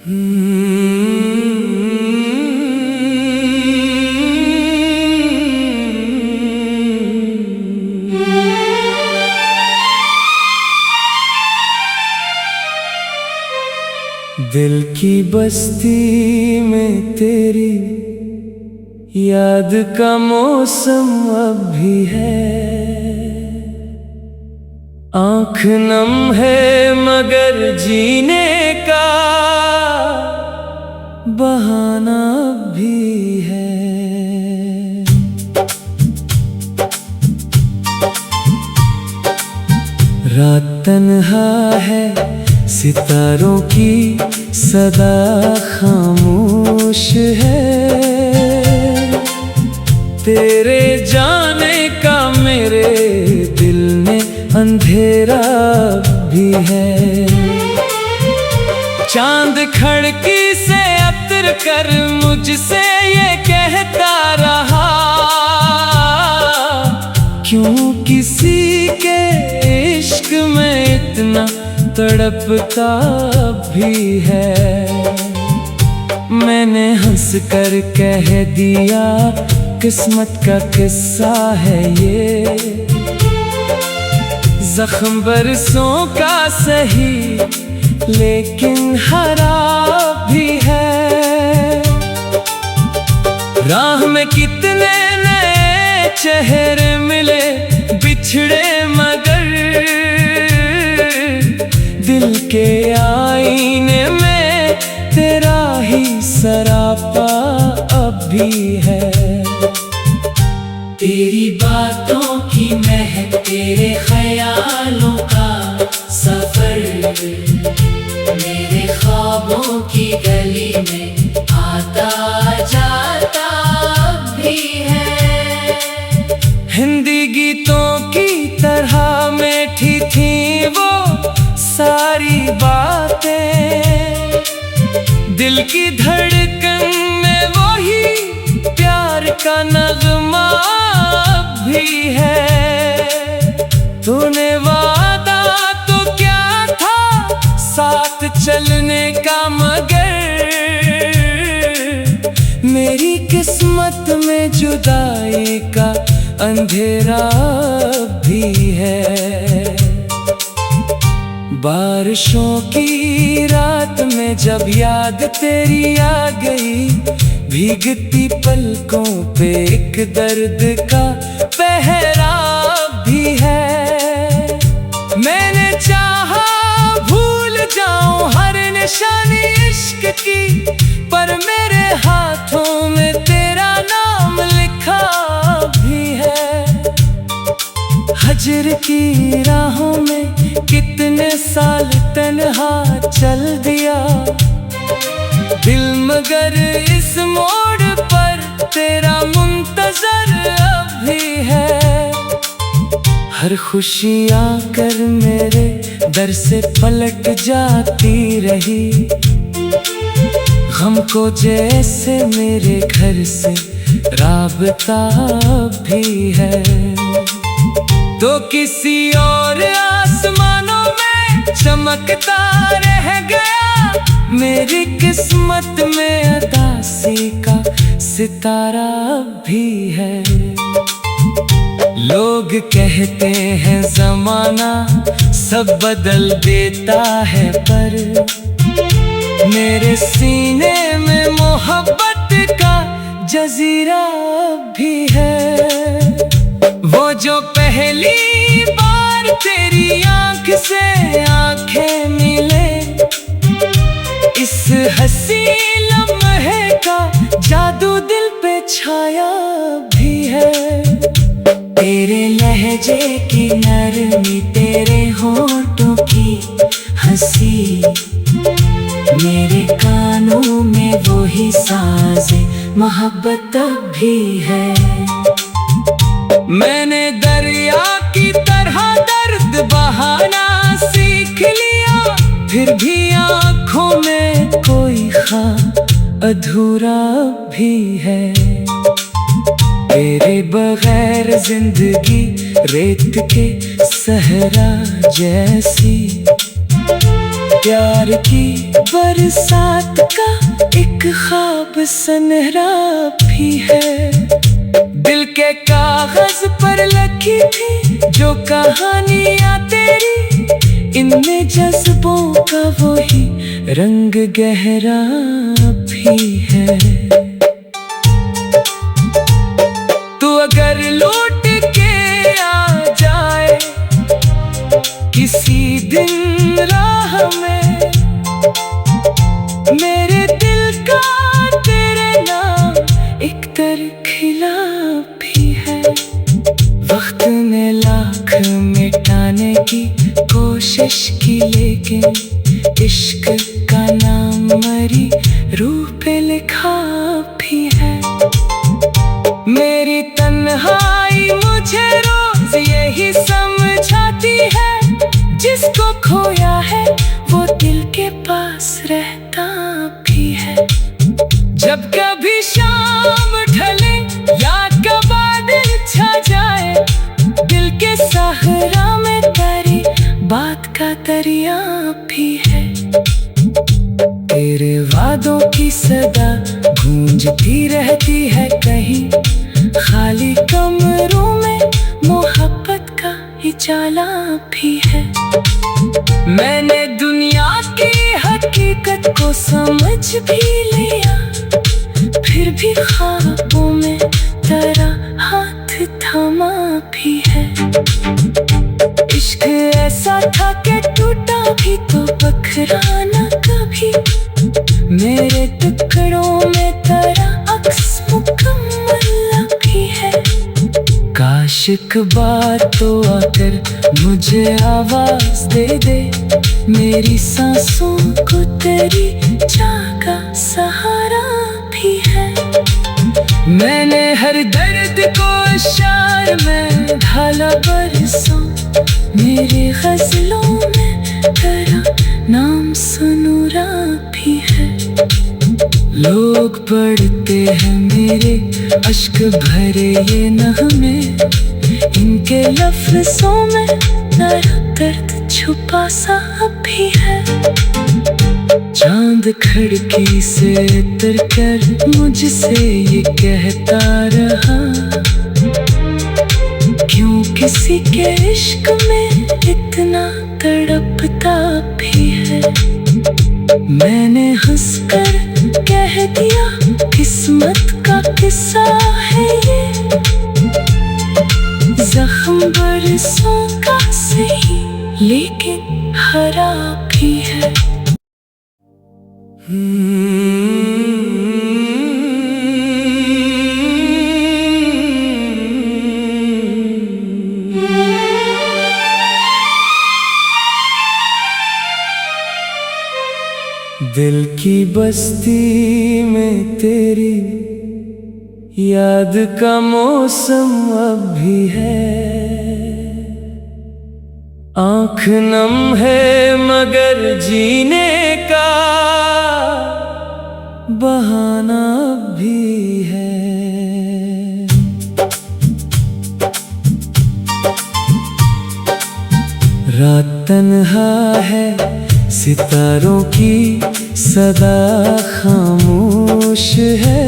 दिल की बस्ती में तेरी याद का मौसम अब भी है। आँख नम है मगर जीने का बहाना अब भी है। रात तन्हा है, सितारों की सदा खामोश है। तेरे जाने का मेरे दिल में अंधेरा भी है। चांद खिड़की से उतर कर मुझसे ये कहता रहा, क्यों किसी के इश्क में इतना तड़पता भी है। मैंने हंस कर कह दिया, किस्मत का किस्सा है ये। जख्म बरसों का सही लेकिन हरा भी है। राह में कितने नए चेहरे मिले बिछड़े, मगर दिल के आईने में तेरा ही सरापा अब भी है। तेरी बातों की महक, तेरे ख्यालों का सफर, मेरे ख्वाबों की गली में आता जाता भी है। हिंदी गीतों की तरह मीठी थी वो सारी बातें। दिल की धड़कन में वही प्यार का नगमा भी है। तूने वादा तो क्या था साथ चलने का, मगर मेरी किस्मत में जुदाई का अंधेरा भी है। बारिशों की रात में जब याद तेरी आ गई, भीगती पलकों पे एक दर्द का पहरा भी है। मैंने चाहा भूल जाऊं हर निशानी इश्क की, पर मेरे हाथों में तेरा नाम लिखा भी है। हजर की राहों में कितने साल तन्हा चल दिया दिल, मगर इस मोड़ पर तेरा मुंतजर अब भी है। हर खुशी आकर मेरे दर से पलट जाती रही, गम को जैसे मेरे घर से राबता भी है। तो किसी और आसमानों में चमकता रह गया, मेरी किस्मत में अदासी का सितारा भी है। लोग कहते हैं ज़माना सब बदल देता है, पर मेरे सीने में मोहब्बत का जजीरा भी है। वो जो पहली बार तेरी आँख से आँखें मिले, इस हंसी लम्हे का जादू दिल पे छाया भी है। तेरे लहजे की नरमी, तेरे होठों की हंसी, मेरे कानों में वही साज़े मोहब्बत भी है। मैंने दरिया की तरह दर्द बहाना सीख लिया, फिर भी आँखों में कोई ख्वाब अधूरा भी है। तेरे बगैर जिंदगी रेत के सहरा जैसी, प्यार की बरसात का एक ख्वाब सनहरा भी है। दिल के कागज पर लिखी थी जो कहानियां तेरी, इनमें जज्बों का वही रंग गहरा भी है। तू अगर लौट के आ जाए किसी दिन राह में, मेरे दिल का तेरे नाम एक तर खिला भी है। वक्त ने लाख मिटाने की कोशिश की, लेकिन इश्क का नाम मरी रूह पे लिखा भी है। मेरी तन्हाई मुझे रोज यही समझाती है, जिसको खोया है वो दिल के पास रहता भी है। जब कभी शाम ढले या कब बादल छा जाए, दिल के सहारा में तेरी बात का दरिया भी है। तेरे वादों की सदा गूंजती रहती है कहीं, खाली कमरों में मोहब्बत का उजाला भी है। मैंने दुनिया की हकीकत को समझ भी लिया, फिर भी ख्वाबों में तेरा हाथ थामा भी है। इश्क ऐसा था कि टूटा भी तो बखरा न कभी, मेरे टुकड़ों में तेरा अक्स मुकम्मल भी है। काश एक बार तो आकर मुझे आवाज दे दे, मेरी सांसों को तेरी जागा सहारा भी है। मैंने हर दर्द को इशार में ढाला बरसों, मेरे गजलों में तेरा नाम सुनूरा भी है। लोग पढ़ते हैं मेरे अश्क भरे ये नग़मे, इनके लफ्ज़ों में तेरा दर्द छुपा सा भी है। चांद खिड़की से उतर कर मुझसे ये कहता रहा, क्यों किसी के इश्क में इतना तड़पता भी है। मैंने हंसकर कह दिया किस्मत का किस्सा है ये, जख्म बरसों का सही लेकिन हरा भी है। दिल की बस्ती में तेरी याद का मौसम अब भी है। आँख नम है मगर जीने का बहाना अब भी है। रात तन्हा है, सितारों की सदा खामोश है।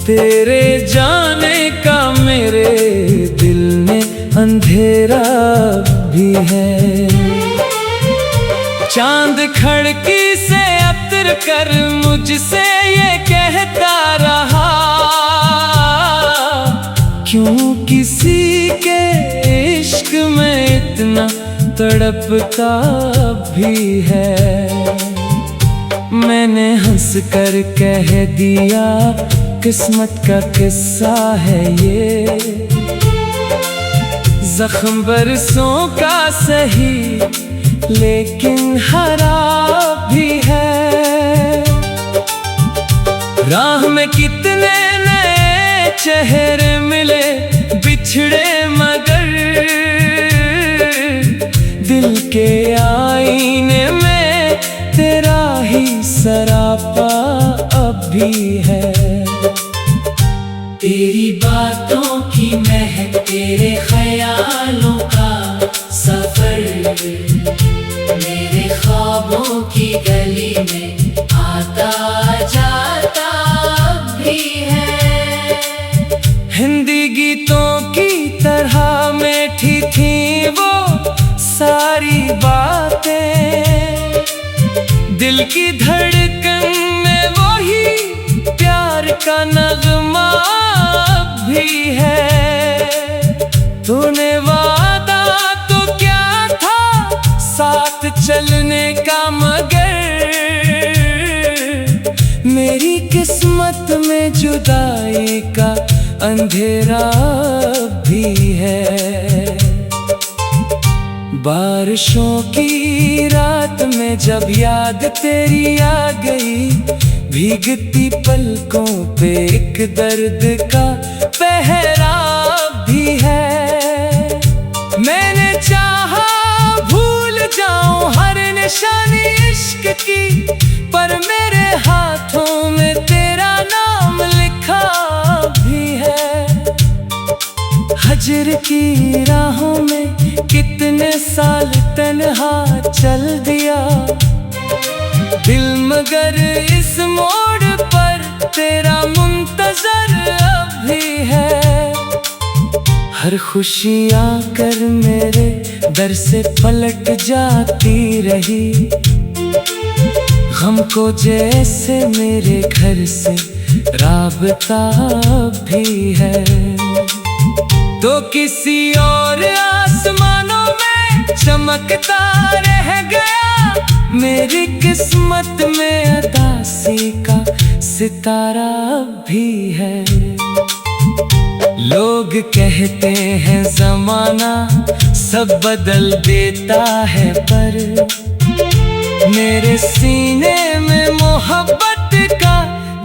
तेरे जाने का मेरे दिल में अंधेरा भी है। चांद खिड़की से उतर कर मुझसे ये कहता रहा, क्यों किसी के इश्क में इतना तड़पता भी है। मैंने हंसकर कह दिया किस्मत का किस्सा है ये, जख्म बरसों का सही लेकिन हरा भी है। राह में कितने नए चेहरे मिले बिछड़े मगर, दिल के आईने में तेरा ही सरापा अब भी है। तेरी बातों की महक, तेरे ख्यालों का सफर, मेरे ख्वाबों की गली में आता जाता भी है। हिंदी गीतों की तरह मीठी थी वो सारी बातें, दिल की धड़कन में वही प्यार का नगमा भी है। तूने वादा तो क्या था साथ चलने का, मगर मेरी किस्मत में जुदाई का अंधेरा भी है। बारिशों की रात में जब याद तेरी आ गई, भीगती पलकों पे एक दर्द का पहरा भी है। मैंने चाहा भूल जाऊं हर निशानी इश्क की, पर मेरे हाथों में तेरा नाम लिखा भी है। हजर की राहों में कितने साल तन्हा चल दिया दिल, मगर इस मोड़ पर तेरा मुंतजर अब भी है। हर खुशी आकर मेरे दर से पलट जाती रही, गम को जैसे मेरे घर से राबता भी है। तो किसी और आसमानों में चमकता रह गया, मेरी किस्मत में अदासी का सितारा भी है। लोग कहते हैं जमाना सब बदल देता है, पर मेरे सीने में मोहब्बत का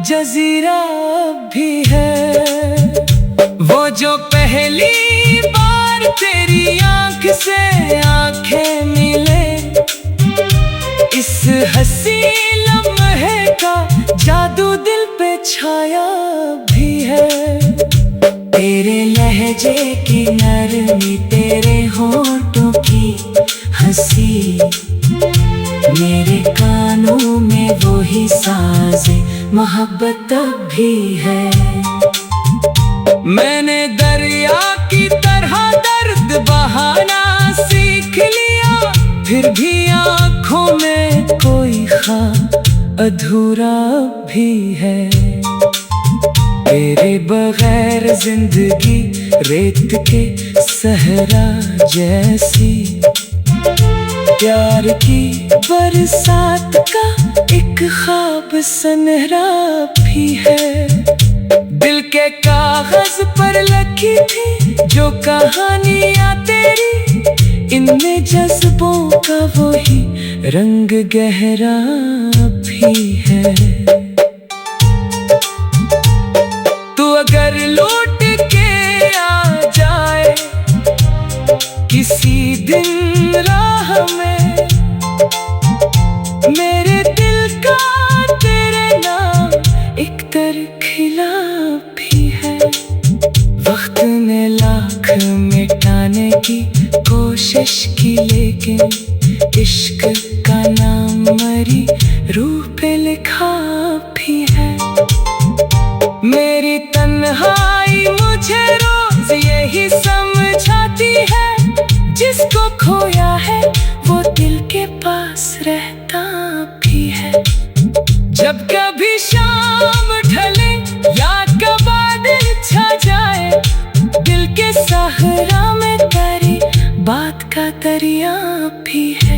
जजीरा भी है। वो जो पहली बार तेरी आंख से आंखें मिले, इस हंसी लम्हे का जादू दिल पे छाया भी है। तेरे लहजे की नरमी, तेरे होठों की हंसी, मेरे कानों में वो ही साज़े मोहब्बत भी है। मैंने दरिया की तरह दर्द बहाना सीख लिया, फिर भी आँखों में कोई ख्वाब अधूरा भी है। तेरे बगैर जिंदगी रेत के सहरा जैसी, प्यार की बरसात का एक ख्वाब सुनहरा भी है। दिल के कागज पर लिखी थी जो कहानियां तेरी, इनमें जज्बों का वही रंग गहरा भी है। तू अगर लौट के आ जाए किसी दिन राह में, मेरे दिल का तेरे नाम एक तर खिला भी है। वक्त ने लाख मिटाने की कोशिश की, लेकिन इश्क का नाम मरी रूह पे लिखा भी है। मेरी तन्हाई मुझे रोज यही समझाती है, जिसको खोया है वो दिल के पास रहता भी है। जब कभी शाम ढले या बादल छा जाए, दिल के सहरा में तेरी बात का दरिया भी है।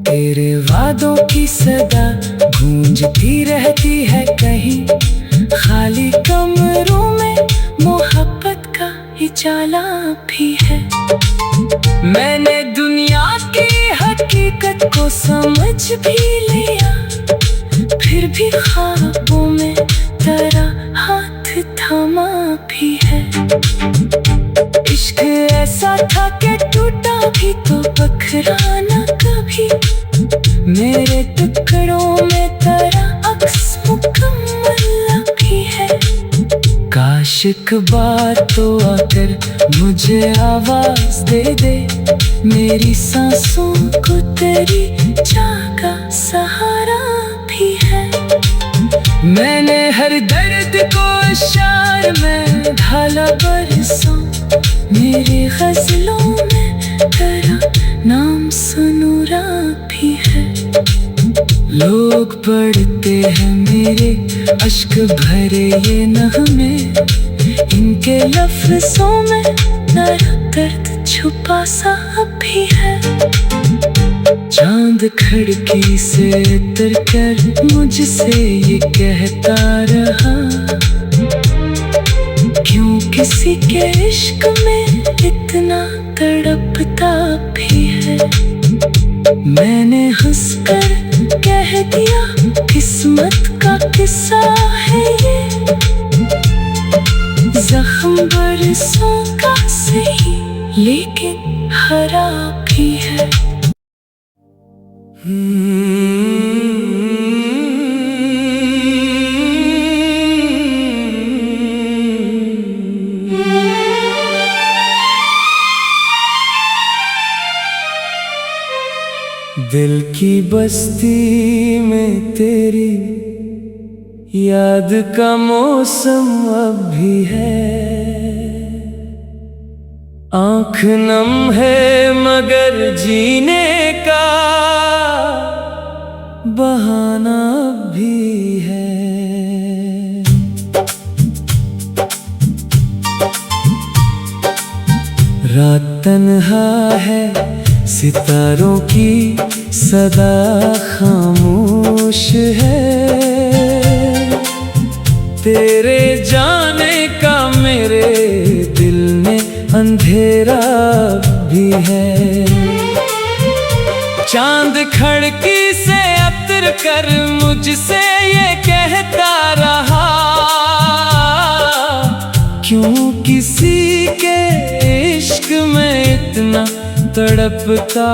तेरे वादों की सदा गूंजती रहती है कहीं, खाली कमरों में मोहब्बत का उजाला भी है। मैंने दुनिया की हकीकत को समझ भी लिया, फिर भी ख्वाबों में तेरा हाथ थामा भी है। इश्क ऐसा था कि टूटा भी तो बखरा न कभी, मेरे टुकड़ों में तेरा अक्स मुकम्मल भी है। काश आशिक बात तो आकर मुझे आवाज दे दे, मेरी सांसों को तेरी चाह का सहारा भी है। मैंने हर दर्द को इशार में ढाला बरसों, मेरे गजलों में तेरा नाम सुनूरा भी है। लोग पढ़ते हैं मेरे अश्क भरे ये नग़मे, इनके लफ्ज़ों में नया दर्द छुपा सा भी है। चांद खिड़की से उतर कर मुझसे ये कहता रहा, क्यों किसी के इश्क में इतना तड़पता भी है। मैंने हंसकर कह दिया किस्मत का किस्सा है ये, जख्म बरसों का सही लेकिन हरा भी है। दिल की बस्ती में तेरी याद का मौसम अब भी है। आँख नम है मगर जीने का बहाना अब भी है। रात तन्हा है, सितारों की सदा खामोश है। तेरे जाने का मेरे दिल में अंधेरा भी है। चांद खिड़की से उतर कर मुझसे ये कहता रहा, क्यों किसी के इश्क में इतना तड़पता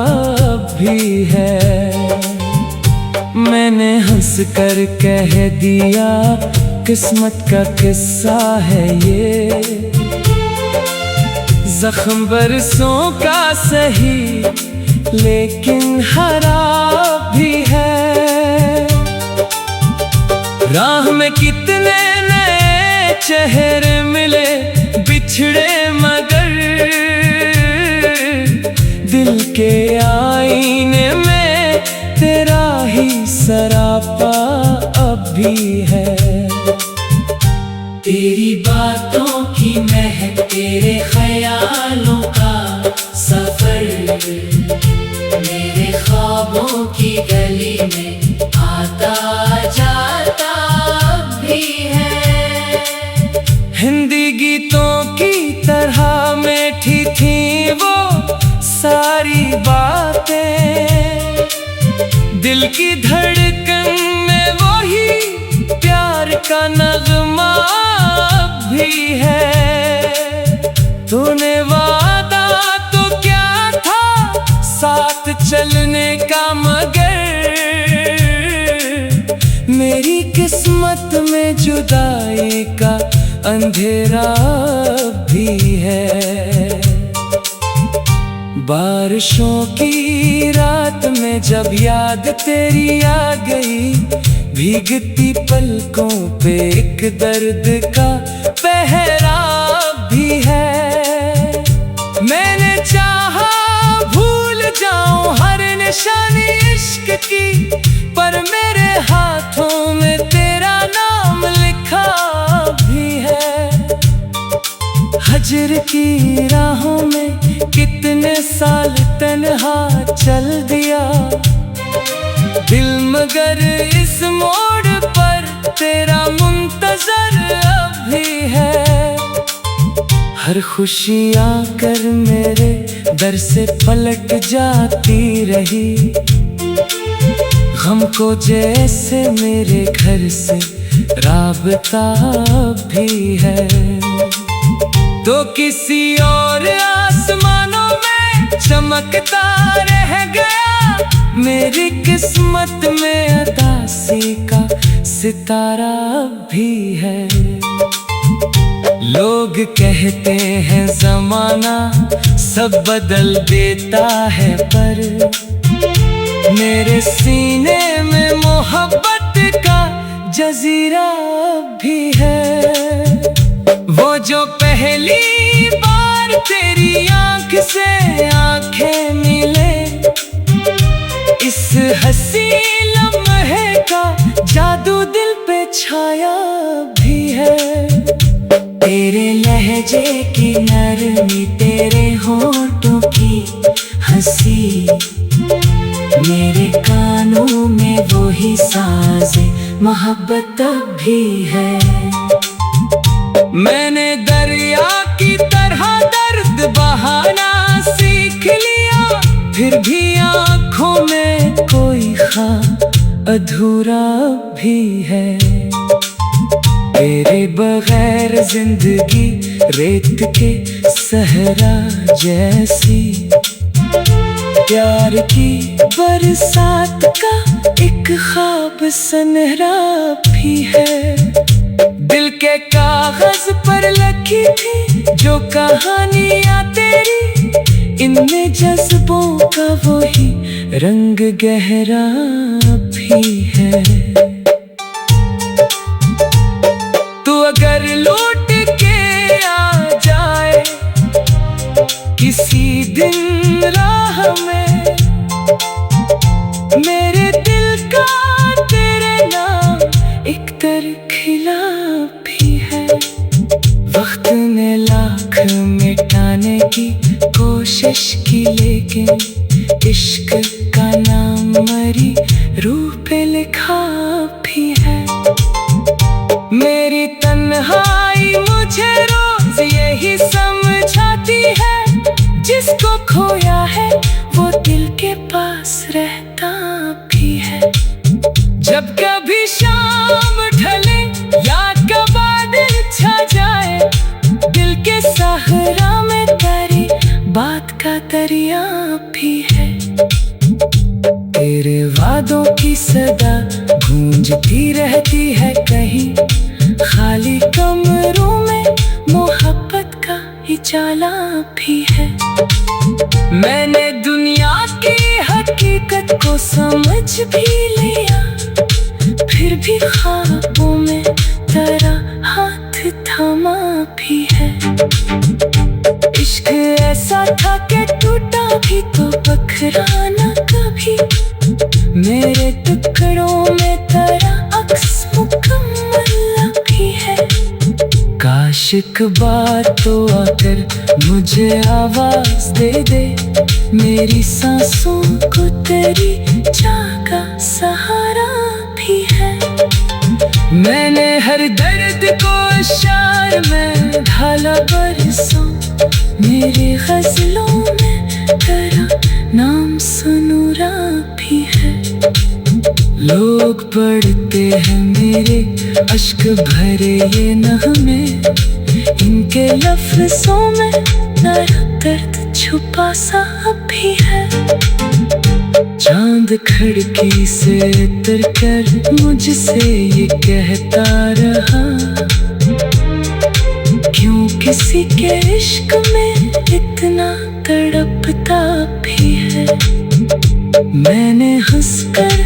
भी है। मैंने हंस कर कह दिया किस्मत का किस्सा है ये, जख्म बरसों का सही लेकिन हरा भी है। राह में कितने नए चेहरे मिले बिछड़े मगर दिल के आईने में तेरा ही सरापा अब भी है। तेरी बातों की महक, तेरे ख्यालों का सफर मेरे ख्वाबों की गली में आता जाता भी है। हिंदी गीतों की तरह मीठी थी वो सारी बातें, दिल की धड़कन में वही प्यार का नगमा भी है। तूने वादा तो क्या था साथ चलने का, मगर मेरी किस्मत में जुदाई का अंधेरा भी है। बारिशों की रात में जब याद तेरी आ गई, भीगती पलकों पे एक दर्द का पहरा भी है। मैंने चाहा भूल जाऊं हर निशानी इश्क की, पर मेरे हाथों में तेरा नाम लिखा भी है। हजर की राहों में कितने साल तन्हा चल दिया दिल, मगर इस मोड़ पर तेरा मुंतजर अब भी है। हर खुशी आकर मेरे दर से पलट जाती रही, गम को जैसे मेरे घर से राबता भी है। तो किसी और आसमानों में चमकता रह गया, मेरी किस्मत में उदासी का सितारा भी है। लोग कहते हैं जमाना सब बदल देता है, पर मेरे सीने में मोहब्बत का जजीरा भी है। वो जो पहली बार तेरी आंख से आंखें मिले, इस हंसी लम्हे का जादू दिल पे छाया भी है। तेरे लहजे की नरमी, तेरे होठों की हंसी, मेरे कानों में वो ही साज़े मोहब्बत भी है। मैंने दरिया की तरह दर्द बहाना सीख लिया, फिर भी आँखों में कोई ख्वाब अधूरा भी है। तेरे बगैर जिंदगी रेत के सहरा जैसी, प्यार की बरसात का एक ख्वाब सुनहरा भी है। दिल के कागज पर लिखी थी जो कहानियाँ तेरी, इनमें जज्बों का वही रंग गहरा भी है। तू अगर लौट के आ जाए किसी दिन राह में, मेरे दिल का तेरे नाम एक तर खिला भी है। वक्त ने लाख मिटाने की कोशिश की, लेकिन इश्क का नाम मरी रूह पे लिखा भी है। मेरी तन्हाई मुझे रोज यही समझाती है, जिसको खोया है वो दिल के पास रहता भी है। जब कभी शाम ढले या बादल छा जाए, दिल के सहारा में तेरी बात का दरिया भी है। तेरे वादों की सदा गूंजती रहती है कहीं, खाली कमरों में मोहब्बत का उजाला भी है। मैंने दुनिया की हकीकत को समझ भी लिया, फिर भी ख्वाबों में तेरा हाथ थामा भी है। इश्क ऐसा था कि टूटा भी तो बखरा न कभी, मेरे टुकड़ों में तेरा अक्स मुकम्मल भी है। काश एक बार तो आकर मुझे आवाज दे दे, मेरी सांसों को तेरी जागा सहारा भी है। मैंने हर दर्द को शार में ढाला बरसों, मेरे गजलों में तेरा नाम सुनूरा भी है। लोग पढ़ते हैं मेरे अश्क भरे ये नग़मे, इनके लफ्ज़ों में तेरा दर्द छुपा सा भी है। चांद खिड़की से उतर कर मुझसे ये कहता रहा, क्यों किसी के इश्क में इतना तड़पता भी है। मैंने हंसकर